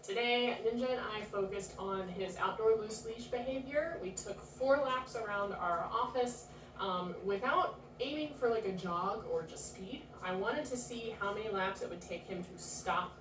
Today, Ninja and I focused on his outdoor loose leash behavior. We took 4 laps around our office without aiming for like a jog or just speed. I wanted to see how many laps it would take him to stop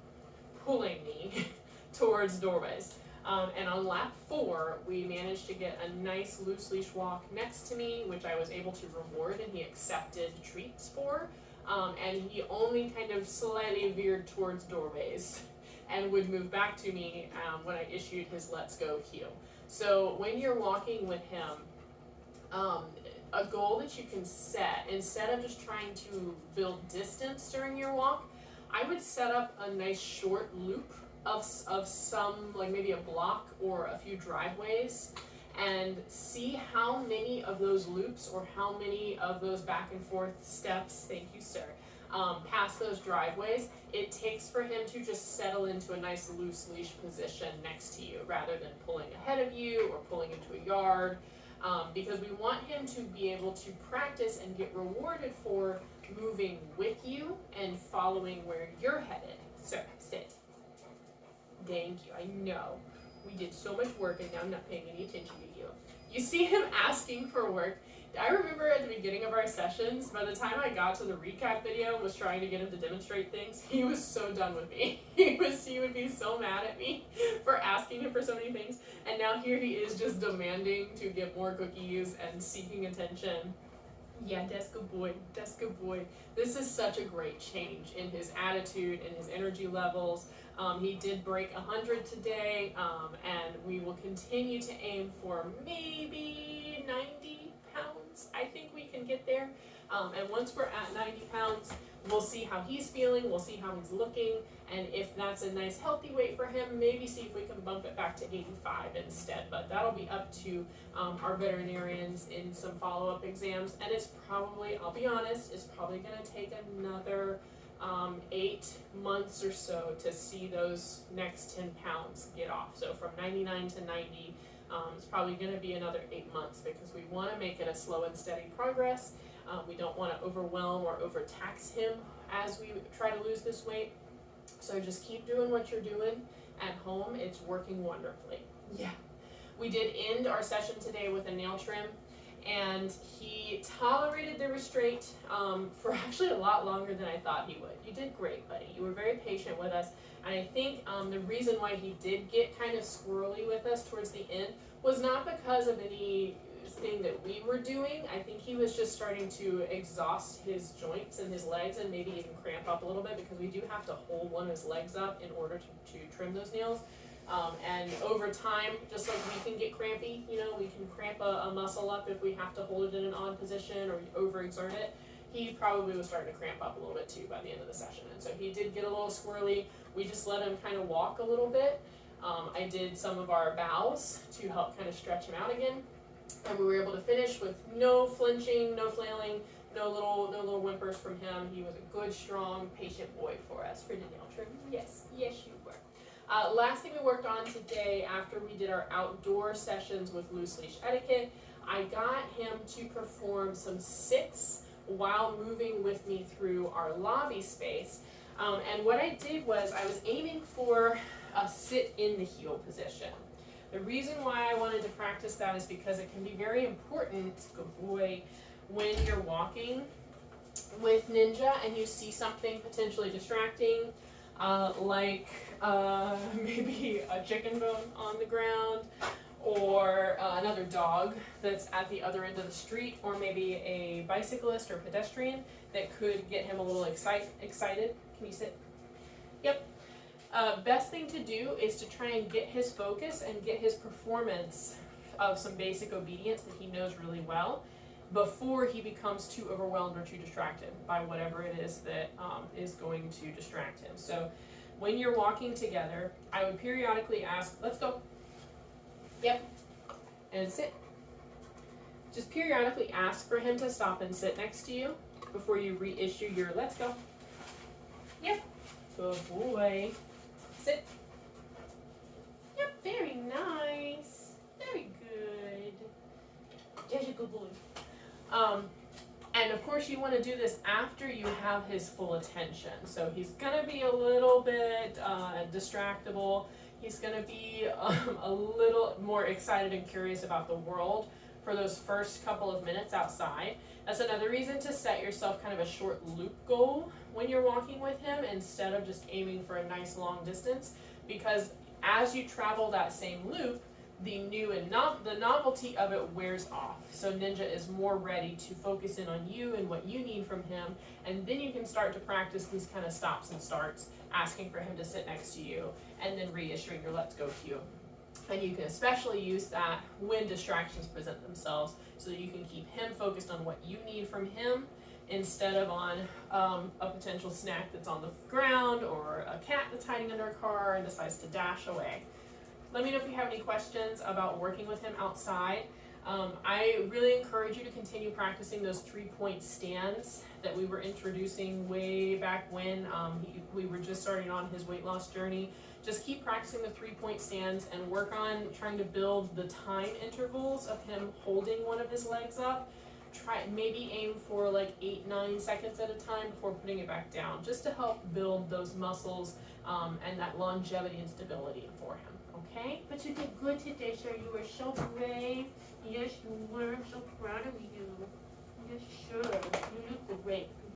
pulling me towards doorways. And on lap 4, we managed to get a nice loose leash walk next to me, which I was able to reward and he accepted treats for. And he only kind of slightly veered towards doorways and would move back to me when I issued his let's go cue. So when you're walking with him, a goal that you can set, instead of just trying to build distance during your walk, I would set up a nice short loop of some, like maybe a block or a few driveways, and see how many of those loops or how many of those back and forth steps, thank you sir, past those driveways it takes for him to just settle into a nice loose leash position next to you rather than pulling ahead of you or pulling into a yard, because we want him to be able to practice and get rewarded for moving with you and following where you're headed. So sit. Thank you. I know we did so much work and now I'm not paying any attention to you. You see him asking for work. I remember at the beginning of our sessions, by the time I got to the recap video and was trying to get him to demonstrate things, he was so done with me. He would be so mad at me for asking him for so many things. And now here he is just demanding to get more cookies and seeking attention. Yeah, that's good boy, that's good boy. This is such a great change in his attitude and his energy levels. He did break 100 today, and we will continue to aim for maybe 90 pounds. I think we can get there. And once we're at 90 pounds, we'll see how he's feeling, we'll see how he's looking, and if that's a nice healthy weight for him, maybe see if we can bump it back to 85 instead. But that'll be up to our veterinarians in some follow-up exams, and it's probably, I'll be honest, it's probably going to take another 8 months or so to see those next 10 pounds get off. So from 99 to 90, it's probably going to be another 8 months because we want to make it a slow and steady progress. We don't want to overwhelm or overtax him as we try to lose this weight. So just keep doing what you're doing at home. It's working wonderfully. Yeah. We did end our session today with a nail trim, and he tolerated the restraint for actually a lot longer than I thought he would. You did great, buddy. You were very patient with us. And I think the reason why he did get kind of squirrely with us towards the end was not because of anything that we were doing. I think he was just starting to exhaust his joints and his legs and maybe even cramp up a little bit, because we do have to hold one of his legs up in order to trim those nails. And over time, just like we can get crampy, you know, we can cramp a muscle up if we have to hold it in an odd position or overexert it. He probably was starting to cramp up a little bit too by the end of the session. And so he did get a little squirrely. We just let him kind of walk a little bit. I did some of our bows to help kind of stretch him out again. And we were able to finish with no flinching, no flailing, no little whimpers from him. He was a good, strong, patient boy for us for the nail trim. Yes, yes you were. Last thing we worked on today, after we did our outdoor sessions with loose leash etiquette, I got him to perform some sits while moving with me through our lobby space. And what I did was I was aiming for a sit in the heel position. The reason why I wanted to practice that is because it can be very important, good boy, when you're walking with Ninja and you see something potentially distracting, like maybe a chicken bone on the ground, or another dog that's at the other end of the street, or maybe a bicyclist or pedestrian that could get him a little excited. Can you sit? Yep. Best thing to do is to try and get his focus and get his performance of some basic obedience that he knows really well before he becomes too overwhelmed or too distracted by whatever it is that is going to distract him. So when you're walking together, I would periodically ask, let's go. Yep. And sit. Just periodically ask for him to stop and sit next to you before you reissue your let's go. Yep. Good boy. Sit. Yep, very nice. Very good. There's a good boy. And of course you want to do this after you have his full attention. So he's going to be a little bit distractible. He's going to be a little more excited and curious about the world for those first couple of minutes outside. That's another reason to set yourself kind of a short loop goal when you're walking with him instead of just aiming for a nice long distance, because as you travel that same loop, the new and the novelty of it wears off. So Ninja is more ready to focus in on you and what you need from him, and then you can start to practice these kind of stops and starts, asking for him to sit next to you, and then reissuing your let's go cue. And you can especially use that when distractions present themselves, so that you can keep him focused on what you need from him instead of on a potential snack that's on the ground or a cat that's hiding under a car and decides to dash away. Let me know if you have any questions about working with him outside. I really encourage you to continue practicing those 3-point stands that we were introducing way back when we were just starting on his weight loss journey. Just keep practicing the 3-point stands and work on trying to build the time intervals of him holding one of his legs up. Maybe aim for like 8-9 seconds at a time before putting it back down, just to help build those muscles and that longevity and stability for him. Okay? But you did good today, sir. You were so brave. Yes, you were. I'm so proud of you. Yes, sure. You look great.